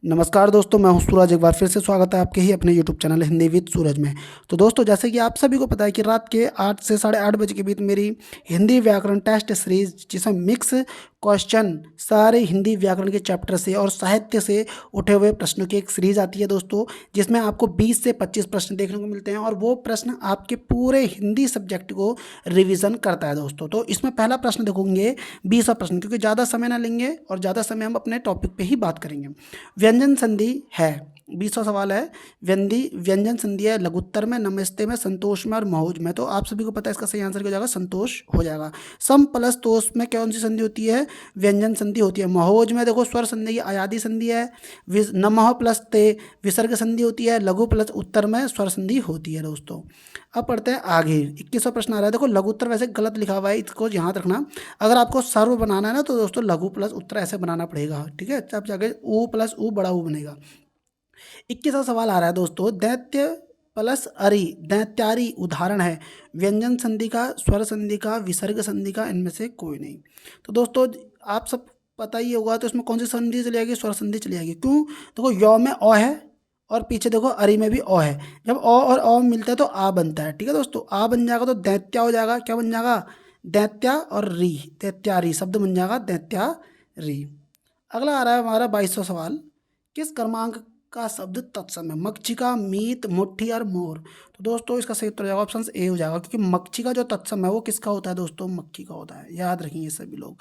नमस्कार दोस्तों, मैं हूं सूरज। एक बार फिर से स्वागत है आपके ही अपने यूट्यूब चैनल हिंदी विद सूरज में। तो दोस्तों, जैसे कि आप सभी को पता है कि रात के 8 से साढ़े 8 बजे के बीच मेरी हिंदी व्याकरण टेस्ट सीरीज, जिसमें मिक्स क्वेश्चन सारे हिंदी व्याकरण के चैप्टर से और साहित्य से उठे हुए प्रश्नों की एक सीरीज आती है दोस्तों, जिसमें आपको 20 से 25 प्रश्न देखने को मिलते हैं और वो प्रश्न आपके पूरे हिंदी सब्जेक्ट को रिवीजन करता है दोस्तों। तो इसमें पहला प्रश्न देखोगे 20वां प्रश्न, क्योंकि ज़्यादा समय ना लेंगे और ज़्यादा समय हम अपने टॉपिक पे ही बात करेंगे। व्यंजन संधि है, 20वां सवाल है। व्यंजन संधि है लघुत्तर में, नमस्ते में, संतोष में और महोज में। तो आप सभी को पता है इसका सही आंसर क्या हो जाएगा, संतोष हो जाएगा। सम प्लस तोष में कौन सी संधि होती है, व्यंजन संधि होती है। महोज में देखो स्वर संधि की आयादी संधि है। नमः प्लस ते विसर्ग संधि होती है। लघु प्लस उत्तर में स्वर संधि होती है दोस्तों। अब पढ़ते हैं आगे। 21वां प्रश्न आ रहा है। देखो लघुत्तर वैसे गलत लिखा हुआ है, इसको याद रखना। अगर आपको सर्व बनाना है ना, तो दोस्तों लघु प्लस उत्तर ऐसे बनाना पड़ेगा, ठीक है। तब जाके ऊ प्लस ऊ बड़ा ऊ बनेगा। 21वां सवाल आ रहा है दोस्तों, दैत्य प्लस अरि दैत्यारी उदाहरण है। व्यंजन संधि का, स्वर संधि का, विसर्ग संधि का, इनमें से कोई नहीं। तो दोस्तों आप सब पता ही होगा, तो इसमें कौन सी संधि चली जाएगी, स्वर संधि चली जाएगी। क्यों? देखो यौ में अ है और पीछे देखो अरि में भी अ है। जब अ और अ मिलता है तो आ बनता है, ठीक है दोस्तों। आ बन जाएगा तो दैत्या हो जाएगा। क्या बन जाएगा? दैत्या और री, दैत्यारी शब्द बन जाएगा दैत्यारी। अगला आ रहा है हमारा 22वां सवाल। किस क्रमांक का शब्द तत्सम है? मक्षिका, मीत, मुट्ठी और मोर। तो दोस्तों इसका सही उत्तर हो जाएगा ऑप्शन ए हो जाएगा, क्योंकि मक्षिका जो तत्सम है वो किसका होता है दोस्तों, मक्खी का होता है। याद रखेंगे सभी लोग।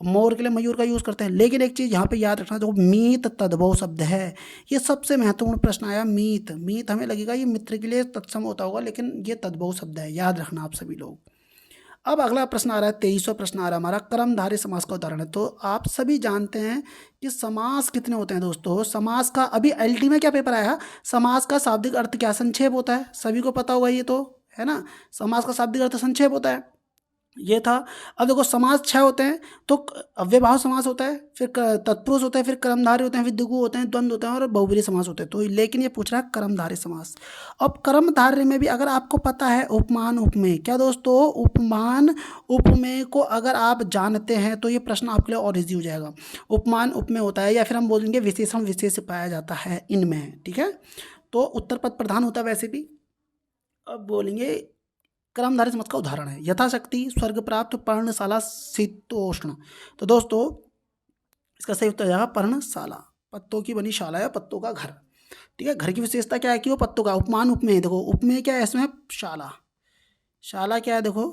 मोर के लिए मयूर का यूज करते हैं, लेकिन एक चीज यहाँ पे याद रखना, देखो मीत तद्भव शब्द है। ये सबसे महत्वपूर्ण प्रश्न आया। मीत, मीत हमें लगेगा ये मित्र के लिए तत्सम होता होगा, लेकिन ये तद्भव शब्द है, याद रखना आप सभी लोग। अब अगला प्रश्न आ रहा है, 23वां प्रश्न आ रहा है हमारा, कर्मधारय समास का उदाहरण है। तो आप सभी जानते हैं कि समास कितने होते हैं दोस्तों। समास का अभी एलटी में क्या पेपर आया है, समास का शाब्दिक अर्थ क्या, संक्षेप होता है, सभी को पता होगा ये तो, है ना। समास का शाब्दिक अर्थ संक्षेप होता है, ये था। अब देखो समास 6 होते हैं। तो अव्ययभाव समास होता है, फिर तत्पुरुष होता है, फिर कर्मधारय होते हैं, फिर द्विगु होते हैं, द्वंद्व होते हैं और बहुब्रीहि समास होते हैं। तो लेकिन ये पूछ रहा है कर्मधारय समास। अब कर्मधारय में भी अगर आपको पता है उपमान उपमेय, क्या दोस्तों, उपमान उपमेय को अगर आप जानते हैं तो ये प्रश्न आपके लिए और ईजी हो जाएगा। उपमान उपमेय होता है, या फिर हम बोलेंगे विशेषण विशेष पाया जाता है इनमें, ठीक है। तो उत्तर पद प्रधान होता है वैसे भी। अब बोलेंगे कर्मधारय समास का उदाहरण है, यथाशक्ति, स्वर्ग प्राप्त, पर्णशाला, शीतोष्ण। तो दोस्तों इसका सही उत्तर जाएगा पर्णशाला। पत्तों की बनी शाला है, पत्तों का घर, ठीक है। घर की विशेषता क्या है कि वो पत्तों का। उपमान उपमेय, देखो उपमेय क्या है इसमें, शाला। शाला क्या है देखो,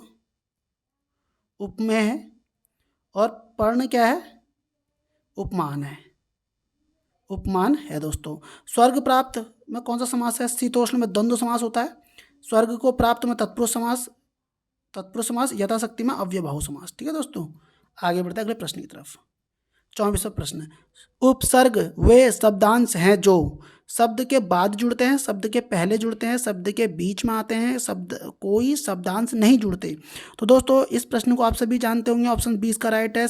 उपमेय है। और पर्ण क्या है, उपमान है, उपमान है दोस्तों। स्वर्ग प्राप्त में कौन सा समास है, शीतोष्ण में द्वंद्व समास होता है। स्वर्ग को प्राप्त में तत्पुरुष समास, तत्पुरुष समास। यथाशक्ति में अव्ययभाव समास, ठीक है दोस्तों। आगे बढ़ते हैं अगले प्रश्न की तरफ। 24वां प्रश्न। उपसर्ग वे शब्दांश हैं जो शब्द के बाद जुड़ते हैं, शब्द के पहले जुड़ते हैं, शब्द के बीच में आते हैं, शब्द कोई शब्दांश नहीं जुड़ते। तो दोस्तों इस प्रश्न को आप सभी जानते होंगे, ऑप्शन 20 का राइट है।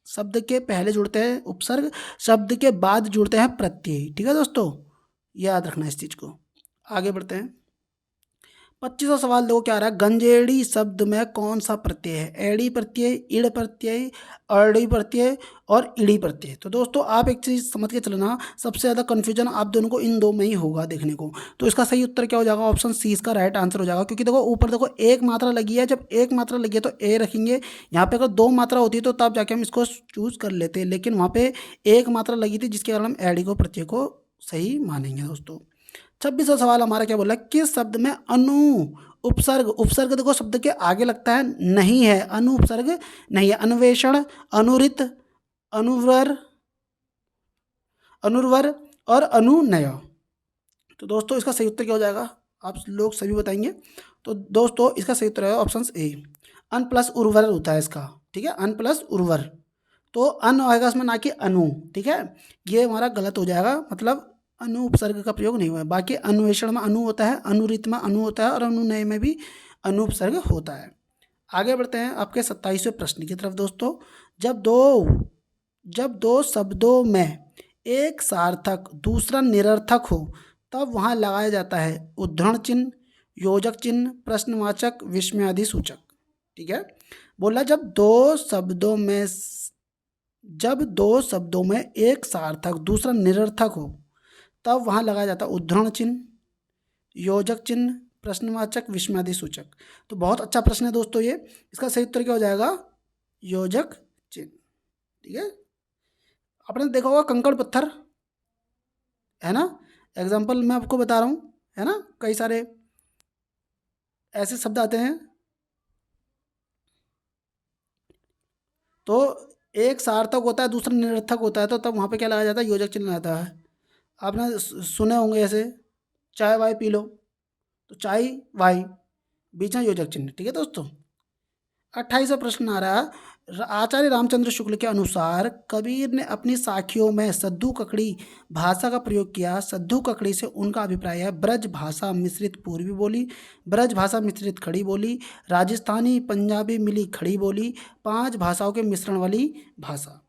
शब्द के पहले जुड़ते हैं उपसर्ग, शब्द के बाद जुड़ते हैं प्रत्यय, ठीक है दोस्तों। याद रखना इस चीज को। आगे बढ़ते हैं। 25वां सवाल देखो क्या आ रहा है, गंजेड़ी शब्द में कौन सा प्रत्यय है? एड़ी प्रत्यय, इड़ प्रत्यय, अड़ी प्रत्यय और इड़ी प्रत्यय। तो दोस्तों आप एक चीज समझ के चलना, सबसे ज़्यादा कंफ्यूजन आप दोनों को इन दो में ही होगा देखने को। तो इसका सही उत्तर क्या हो जाएगा, ऑप्शन सी इसका राइट आंसर हो जाएगा। क्योंकि देखो ऊपर देखो एक मात्रा लगी है, जब एक मात्रा लगी है तो ए रखेंगे। यहाँ पे अगर दो मात्रा होती है तो तब जाके हम इसको चूज कर लेते हैं, लेकिन वहाँ पे एक मात्रा लगी थी, जिसके कारण हम एड़ी को प्रत्यय को सही मानेंगे दोस्तों। 26वां सवाल हमारा क्या बोला, किस शब्द में अनु उपसर्ग, उपसर्ग देखो शब्द के आगे लगता है, नहीं है, अनु उपसर्ग नहीं है। अन्वेषण, अनुरित, अनुवर, अनुर्वर और अनुनय। तो दोस्तों इसका सही उत्तर क्या हो जाएगा, आप लोग सभी बताएंगे। तो दोस्तों इसका सही उत्तर है ऑप्शन ए, अन प्लस उर्वर होता है इसका, ठीक है, अन प्लस उर्वर। तो अन आएगा इसमें, ना कि अनु, ठीक है। ये हमारा गलत हो जाएगा, मतलब अनु उपसर्ग का प्रयोग नहीं हुआ है। बाकी अन्वेषण में अनु होता है, अनुरित में अनु होता है और अनुनय में भी अनु उपसर्ग होता है। आगे बढ़ते हैं आपके 27वें प्रश्न की तरफ दोस्तों। जब दो शब्दों में एक सार्थक दूसरा निरर्थक हो तब वहाँ लगाया जाता है उद्धरण चिन्ह, योजक चिन्ह, प्रश्नवाचक, विस्मयादि सूचक, ठीक है। बोला जब दो शब्दों में जब दो शब्दों में एक सार्थक दूसरा निरर्थक हो तब वहां लगाया जाता है उद्धरण चिन्ह, योजक चिन्ह, प्रश्नवाचक, विस्मयादि सूचक। तो बहुत अच्छा प्रश्न है दोस्तों ये। इसका सही उत्तर क्या हो जाएगा? योजक चिन्ह। ठीक है, आपने देखा होगा कंकड़ पत्थर, है ना, एग्जाम्पल मैं आपको बता रहा हूँ, है ना, कई सारे ऐसे शब्द आते हैं। तो एक सार्थक होता है दूसरा निरर्थक होता है, तो तब वहाँ पे क्या लगाया जाता है? योजक चिन्ह आता है। आपने सुने होंगे ऐसे, चाय वाय पी लो, तो चाय वाई, बीच में योजक चिन्ह। ठीक है दोस्तों, 28वां प्रश्न आ रहा है, आचार्य रामचंद्र शुक्ल के अनुसार कबीर ने अपनी साखियों में सद्दू ककड़ी भाषा का प्रयोग किया। सद्दू ककड़ी से उनका अभिप्राय है ब्रज भाषा मिश्रित पूर्वी बोली, ब्रज भाषा मिश्रित खड़ी बोली, राजस्थानी पंजाबी मिली खड़ी बोली, 5 भाषाओं के मिश्रण वाली भाषा।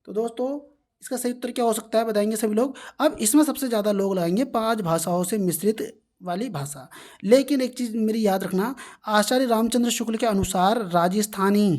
तो दोस्तों इसका सही उत्तर क्या हो सकता है, बताएंगे सभी लोग। अब इसमें सबसे ज़्यादा लोग लगाएंगे 5 भाषाओं से मिश्रित वाली भाषा। लेकिन एक चीज़ मेरी याद रखना, आचार्य रामचंद्र शुक्ल के अनुसार राजस्थानी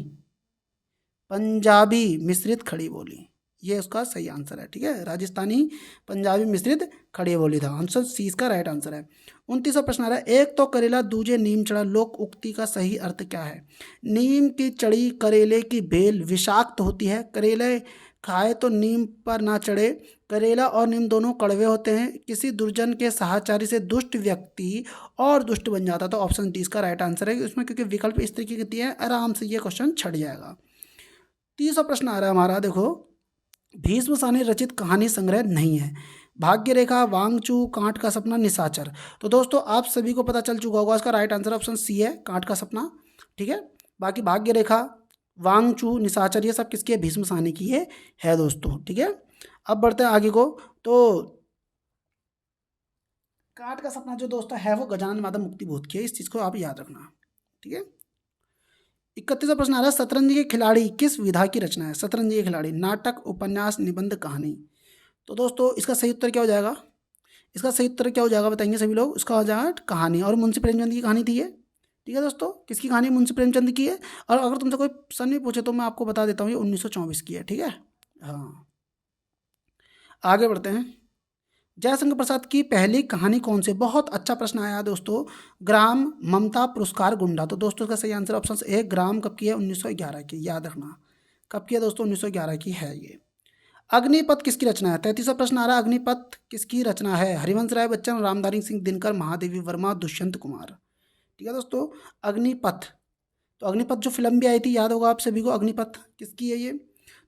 पंजाबी मिश्रित खड़ी बोली, ये उसका सही आंसर है। ठीक है, राजस्थानी पंजाबी मिश्रित खड़ी बोली था, आंसर सी इसका राइट आंसर है। 29वां प्रश्न आ रहा है, एक तो करेला दूजे नीम चढ़ा लोक उक्ति का सही अर्थ क्या है? नीम की चढ़ी करेले की बेल विषाक्त होती है, करेले खाए तो नीम पर ना चढ़े, करेला और नीम दोनों कड़वे होते हैं, किसी दुर्जन के साहचारी से दुष्ट व्यक्ति और दुष्ट बन जाता। तो ऑप्शन डी इसका राइट आंसर है इसमें, क्योंकि विकल्प इस तरीके के दिए हैं, आराम से ये क्वेश्चन छट जाएगा। 30वां प्रश्न आ रहा है हमारा, देखो, भीष्म सानी रचित कहानी संग्रह नहीं है। भाग्य रेखा, वांगचू, कांट का सपना, निशाचर। तो दोस्तों आप सभी को पता चल चुका होगा, इसका राइट आंसर ऑप्शन सी है, कांट का सपना। ठीक है, बाकी भाग्य रेखा, वांगचू, निशाचर ये सब किसकी है? भीष्म सानी की है दोस्तों। ठीक है, अब बढ़ते हैं आगे को। तो कांट का सपना जो दोस्तों है वो गजानन माधव मुक्तिबोध की है, इस चीज़ को आप याद रखना। ठीक है, 31वां प्रश्न आ रहा है, शतरंज के खिलाड़ी किस विधा की रचना है? शतरंज के खिलाड़ी नाटक, उपन्यास, निबंध, कहानी। तो दोस्तों इसका सही उत्तर क्या हो जाएगा? इसका सही उत्तर क्या हो जाएगा, बताएंगे सभी लोग। इसका हो जाएगा कहानी, और मुंशी प्रेमचंद की कहानी थी ये। ठीक है दोस्तों, किसकी कहानी? मुंशी प्रेमचंद की है। और अगर तुमसे कोई प्रश्न नहीं पूछे तो मैं आपको बता देता हूँ, ये 1924 की है। ठीक है, हाँ, आगे बढ़ते हैं। जयशंकर प्रसाद की पहली कहानी कौन सी? बहुत अच्छा प्रश्न आया है दोस्तों। ग्राम, ममता, पुरस्कार, गुंडा। तो दोस्तों इसका सही आंसर ऑप्शन ए, ग्राम कब की है? 1911 की, याद रखना कब की है दोस्तों? 1911 की है ये। अग्निपथ किसकी रचना है? 33वां प्रश्न आ रहा है, अग्निपथ किसकी रचना है? हरिवंश राय बच्चन, रामधारी सिंह दिनकर, महादेवी वर्मा, दुष्यंत कुमार। ठीक है दोस्तों, अग्निपथ, तो अग्निपथ जो फिल्म भी आई थी, याद होगा आप सभी को, अग्निपथ किसकी है ये?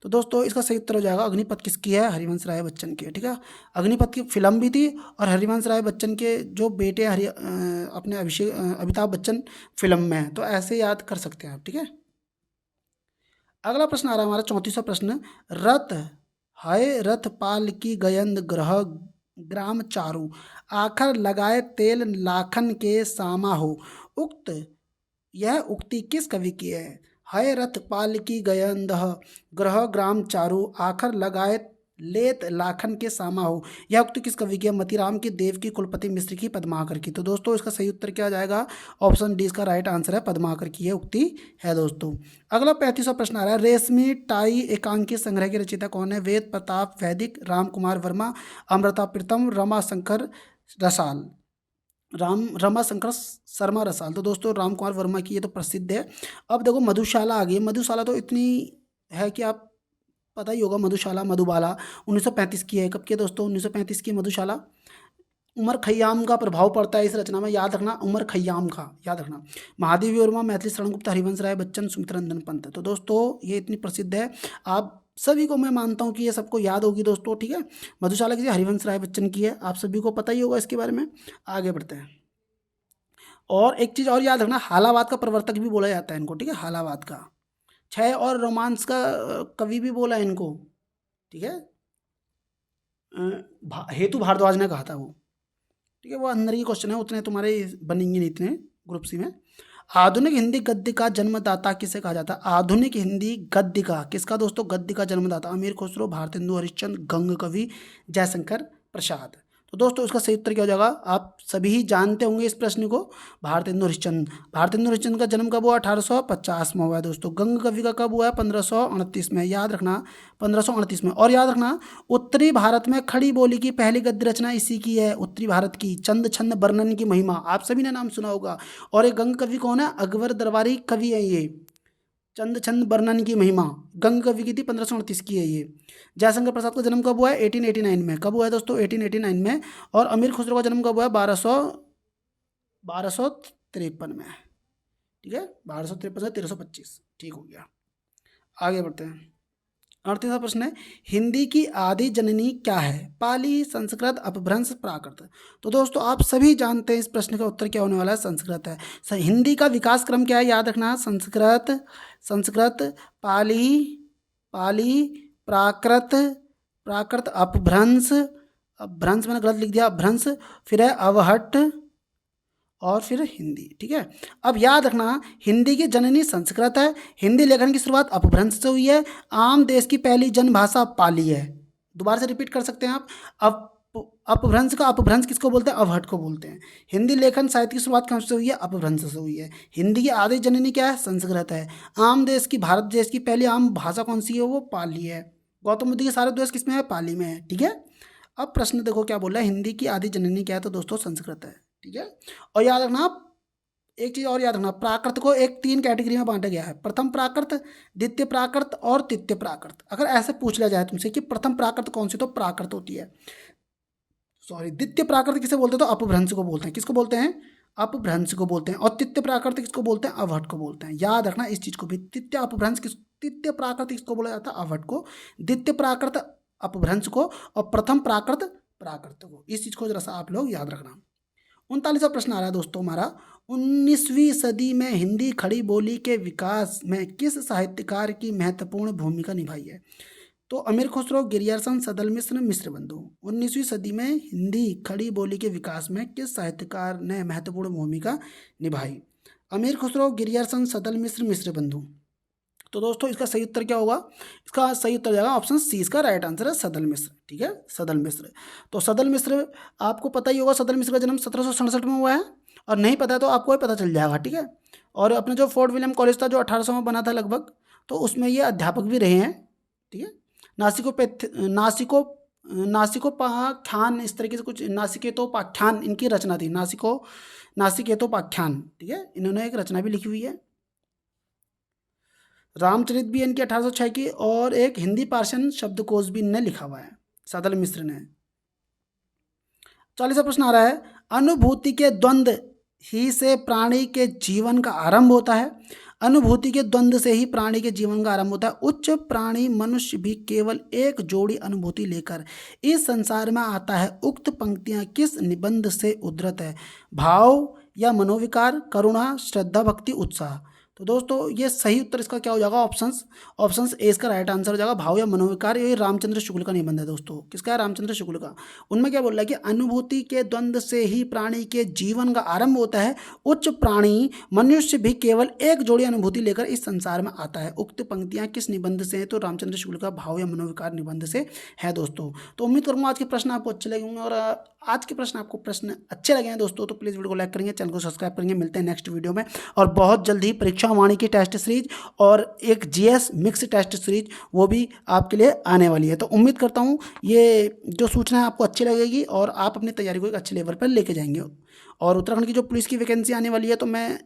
तो दोस्तों इसका सही उत्तर हो जाएगा, अग्निपथ किसकी है? हरिवंश राय बच्चन की है। ठीक है, अग्निपथ की फिल्म भी थी, और हरिवंश राय बच्चन के जो बेटे अपने अमिताभ बच्चन फिल्म में है, तो ऐसे याद कर सकते हैं आप। ठीक है, अगला प्रश्न आ रहा है हमारा 34वां प्रश्न, रथ हाय रथ पाल की गयंद ग्रह ग्राम चारु, आखर लगाए तेल लाखन के सामा हो, उक्त यह उक्ति किस कवि की है? हय रथ पाल की गयंद ग्रह ग्राम चारु, आखर लगाए लेत लाखन के सामा हो, यह उक्ति किस कवि की है? मतीराम की, देव की, कुलपति मिश्र की, पद्माकर की। तो दोस्तों इसका सही उत्तर क्या आ जाएगा? ऑप्शन डी इसका राइट आंसर है, पद्माकर की यह उक्ति है दोस्तों। अगला 35वां प्रश्न आ रहा है, रेशमी टाई एकांकी संग्रह के रचयिता कौन है? वेद प्रताप वैदिक, राम कुमार वर्मा, अमृता प्रीतम, रमाशंकर रसाल, रमाशंकर शर्मा रसाल। तो दोस्तों राम कुमार वर्मा की ये तो प्रसिद्ध है। अब देखो मधुशाला आ गई। मधुशाला तो इतनी है कि आप पता ही होगा, मधुशाला, मधुबाला 1935 की है। कब की है दोस्तों? 1935 की मधुशाला। उमर खय्याम का प्रभाव पड़ता है इस रचना में, याद रखना, उमर खय्याम का याद रखना। महादेवी वर्मा, मैथिली शरण गुप्ता, हरिवंश राय बच्चन, सुमित्रंदन पंत। तो दोस्तों ये इतनी प्रसिद्ध है, आप सभी को मैं मानता हूँ कि ये सबको याद होगी दोस्तों। ठीक है, मधुशाला की हरिवंश राय बच्चन की है, आप सभी को पता ही होगा इसके बारे में। आगे बढ़ते हैं, और एक चीज़ और याद रखना, हालावाद का प्रवर्तक भी बोला जाता है इनको। ठीक है, हालावाद का, छय और रोमांस का कवि भी बोला है इनको। ठीक है, हेतु भारद्वाज ने कहा था वो। ठीक है, वो अंदर ही क्वेश्चन है, उतने तुम्हारे बनेंगे नहीं इतने ग्रुप सी में। आधुनिक हिंदी गद्य का जन्मदाता किसे कहा जाता है? आधुनिक हिंदी गद्य का, किसका दोस्तों? गद्य का जन्मदाता अमीर खुसरो, भारतेंदु हरिश्चंद्र, गंग कवि, जयशंकर प्रसाद। तो दोस्तों इसका सही उत्तर क्या हो जाएगा, आप सभी ही जानते होंगे इस प्रश्न को, भारतेंदु हरिश्चंद्र। भारतेंदु हरिश्चंद्र का जन्म कब हुआ, 1850 में हुआ है दोस्तों। गंग कवि का कब हुआ है, 1538 में, याद रखना 1538 में। और याद रखना उत्तरी भारत में खड़ी बोली की पहली गद्य रचना इसी की है, उत्तरी भारत की, चंद छंद वर्णन की महिमा, आप सभी ने नाम सुना होगा। और ये गंग कवि कौन है, अकबर दरबारी कवि है ये, चंद छंद वर्णन की महिमा गंग कवि की थी, 1538 की है ये। जयशंकर प्रसाद का जन्म कब हुआ है, 1889 में। कब हुआ है दोस्तों, 1889 में। और अमीर खुसरो का जन्म कब हुआ है, 1253 में। ठीक है, 1253 से 1325, ठीक हो गया। आगे बढ़ते हैं। 38वां प्रश्न है, हिंदी की आदि जननी क्या है, पाली, संस्कृत, अपभ्रंश, प्राकृत। तो दोस्तों आप सभी जानते हैं इस प्रश्न का उत्तर क्या होने वाला है, संस्कृत है। हिंदी का विकास क्रम क्या है, याद रखना, संस्कृत, पाली, प्राकृत, अपभ्रंश, अपभ्रंश मैंने गलत लिख दिया, अपभ्रंश, फिर है अवहट्ट, और फिर हिंदी। ठीक है, अब याद रखना हिंदी की जननी संस्कृत है, हिंदी लेखन की शुरुआत अपभ्रंश से हुई है, आम देश की पहली जनभाषा पाली है। दोबारा से रिपीट कर सकते हैं आप, अपभ्रंश का अपभ्रंश किसको बोलते हैं, अवहट को बोलते हैं। हिंदी लेखन साहित्य की शुरुआत कहाँ से हुई है, अपभ्रंश से हुई है। हिंदी की आदि जननी क्या है, संस्कृत है। आम देश की, भारत देश की पहली आम भाषा कौन सी है, वो पाली है। गौतम बुद्ध के सारे देश किसमें है, पाली में है। ठीक है, अब प्रश्न देखो क्या बोल रहा है, हिंदी की आदि जननी क्या है, तो दोस्तों संस्कृत है। ठीक है, और याद रखना एक चीज़ और याद रखना, प्राकृत को एक 3 कैटेगरी में बांटा गया है, प्रथम प्राकृत, द्वितीय प्राकृत और तृतीय प्राकृत। अगर ऐसे पूछ लिया जाए तुमसे कि प्रथम प्राकृत कौन सी, तो प्राकृत होती है, सॉरी द्वितीय प्राकृत किसे बोलते हैं, तो अपभ्रंश को बोलते हैं। किसको बोलते हैं, अपभ्रंश को बोलते हैं। और तृतीय प्राकृत किसको बोलते हैं, अवहट को बोलते हैं। याद रखना इस चीज़ को भी, तृतीय अपभ्रंश तृतीय प्राकृत किसको बोला जाता है, अवहट को, द्वितीय प्राकृत अपभ्रंश को, और प्रथम प्राकृत प्राकृत को। इस चीज़ को जरा सा आप लोग याद रखना। 39वां प्रश्न आ रहा है दोस्तों हमारा, 19वीं सदी में हिंदी खड़ी बोली के विकास में किस साहित्यकार की महत्वपूर्ण भूमिका निभाई है, तो अमीर खुसरो, गिरियर्सन, सदल मिश्र, मिश्र बंधु। 19वीं सदी में हिंदी खड़ी बोली के विकास में किस साहित्यकार ने महत्वपूर्ण भूमिका निभाई, अमीर खुसरो, गिरियर्सन, सदल मिश्र, मिश्र बंधु। तो दोस्तों इसका सही उत्तर क्या होगा, इसका सही उत्तर जाएगा ऑप्शन सी, इसका राइट आंसर है सदल मिश्र। ठीक है, सदल मिश्र। तो सदल मिश्र आपको पता ही होगा, सदल मिश्र का जन्म 1767 में हुआ है, और नहीं पता है तो आपको ही पता चल जाएगा। ठीक है, और अपने जो फोर्ट विलियम कॉलेज था जो 1800 में बना था लगभग, तो उसमें ये अध्यापक भी रहे हैं। ठीक है, नासिकोपाख्यान, इस तरीके से कुछ, नासिकेतोपाख्यान इनकी रचना थी, नासिकेतोपाख्यान। ठीक है, इन्होंने एक रचना भी लिखी हुई है। रामचरित भी इनकी 1806 की, और एक हिंदी पार्शन शब्दकोश भी इनने लिखा हुआ है, सदल मिश्र ने। 40वां प्रश्न आ रहा है, अनुभूति के द्वंद्व ही से प्राणी के जीवन का आरंभ होता है, अनुभूति के द्वंद्व से ही प्राणी के जीवन का आरंभ होता है। उच्च प्राणी मनुष्य भी केवल एक जोड़ी अनुभूति लेकर इस संसार में आता है। उक्त पंक्तियां किस निबंध से उद्धृत है, भाव या मनोविकार, करुणा, श्रद्धा, भक्ति, उत्साह। तो दोस्तों ये सही उत्तर इसका क्या हो जाएगा, ऑप्शंस ए इसका राइट आंसर हो जाएगा, भाव या मनोविकार। ये रामचंद्र शुक्ल का निबंध है दोस्तों, किसका है, रामचंद्र शुक्ल का। उनमें क्या बोल रहा है कि अनुभूति के द्वंद्व से ही प्राणी के जीवन का आरंभ होता है। उच्च प्राणी मनुष्य भी केवल एक जोड़ी अनुभूति लेकर इस संसार में आता है। उक्त पंक्तियां किस निबंध से है, तो रामचंद्र शुक्ल का भाव या मनोविकार निबंध से है दोस्तों। तो उम्मीद करूँगा आज के प्रश्न आपको अच्छे लगे होंगे, और आज के प्रश्न अच्छे लगे हैं दोस्तों तो प्लीज़ वीडियो को लाइक करेंगे, चैनल को सब्सक्राइब करेंगे। मिलते हैं नेक्स्ट वीडियो में, और बहुत जल्द ही परीक्षा वाणी की टेस्ट सीरीज और एक जीएस मिक्स टेस्ट सीरीज वो भी आपके लिए आने वाली है। तो उम्मीद करता हूँ ये जो सूचना है आपको अच्छी लगेगी, और आप अपनी तैयारी को एक अच्छे लेवल पर लेके जाएंगे। और उत्तराखंड की जो पुलिस की वैकेंसी आने वाली है, तो मैं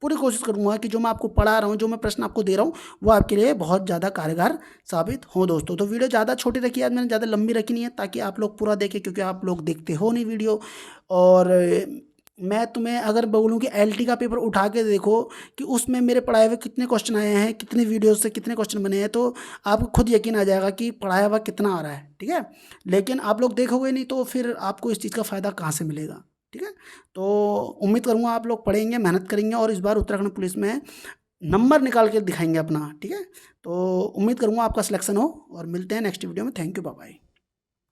पूरी कोशिश करूंगा कि जो मैं आपको पढ़ा रहा हूँ, जो मैं प्रश्न आपको दे रहा हूँ, वो आपके लिए बहुत ज़्यादा कारगर साबित हो दोस्तों। तो वीडियो ज़्यादा छोटी रखी है, मैंने ज़्यादा लंबी रखी नहीं है, ताकि आप लोग पूरा देखें, क्योंकि आप लोग देखते हो नहीं वीडियो। और मैं तुम्हें अगर बोलूँ कि एलटी का पेपर उठा के देखो कि उसमें मेरे पढ़ाए हुए कितने क्वेश्चन आए हैं, कितने वीडियो से कितने क्वेश्चन बने हैं, तो आपको खुद यकीन आ जाएगा कि पढ़ाया हुआ कितना आ रहा है। ठीक है, लेकिन आप लोग देखोगे नहीं तो फिर आपको इस चीज़ का फ़ायदा कहाँ से मिलेगा। ठीक है, तो उम्मीद करूँगा आप लोग पढ़ेंगे, मेहनत करेंगे, और इस बार उत्तराखंड पुलिस में नंबर निकाल के दिखाएंगे अपना। ठीक है, तो उम्मीद करूँगा आपका सिलेक्शन हो, और मिलते हैं नेक्स्ट वीडियो में। Thank you, bye bye.